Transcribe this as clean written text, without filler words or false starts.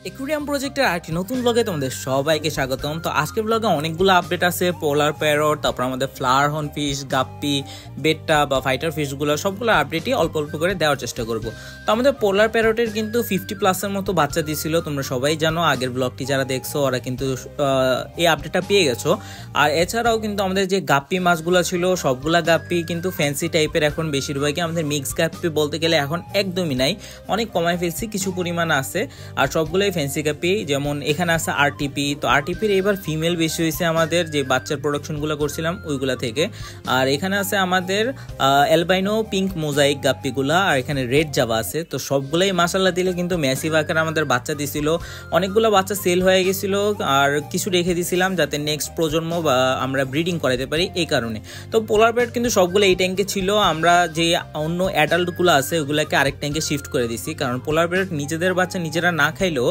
Aquarium প্রজেক্টের আরেকটি নতুন ব্লগে তোমাদের সবাইকে স্বাগতম। তো আজকের ব্লগে অনেকগুলো আপডেট আছে, পোলার প্যারট, তারপর আমাদের ফ্লাওয়ার হর্ন ফিশ, গাপ্পি, বেট্টা বা ফাইটার ফিশগুলো সবগুলো আপডেটই অল্প অল্প করে দেওয়ার চেষ্টা করব। তো আমাদের পোলার প্যারটের কিন্তু 50+ মতো বাচ্চা দিয়েছিল, তোমরা সবাই জানো। আগের ব্লগটি যারা দেখছো ওরা কিন্তু এই আপডেটটা পেয়ে গেছো। আর এছাড়াও কিন্তু আমাদের যে গাপ্পি মাছগুলো ছিল সবগুলা গাপ্পি কিন্তু ফ্যান্সি টাইপের, এখন বেশিরভাগই আমাদের মিক্স গাপ্পি বলতে গেলে এখন একদমই নাই, অনেক কমায় ফেলছি, কিছু পরিমাণ আছে। আর সবগুলোই ফ্যান্সি গাপ্পি, যেমন এখানে আছে আরটিপি। তো আরটিপির এবার ফিমেল বেশি হয়েছে আমাদের যে বাচ্চার প্রোডাকশনগুলো করছিলাম ওইগুলা থেকে। আর এখানে আছে আমাদের অ্যালবাইনো পিঙ্ক মোজাইক গাপ্পিগুলা, আর এখানে রেড জাভা আছে। তো সবগুলাই মাশাআল্লাহ দিলে কিন্তু ম্যাসিভ আকার আমাদের বাচ্চা দিছিল। অনেকগুলো বাচ্চা সেল হয়ে গেছিল আর কিছু রেখে দিয়েছিলাম যাতে নেক্সট প্রজন্ম বা আমরা ব্রিডিং করাতে পারি, এই কারণে। তো পোলার প্যারট কিন্তু সবগুলো এই ট্যাঙ্কে ছিল, আমরা যে অন্য অ্যাডাল্টগুলো আছে ওগুলোকে আরেক ট্যাঙ্কে শিফট করে দিছি, কারণ পোলার প্যারট নিজেদের বাচ্চা নিজেরা না খাইলেও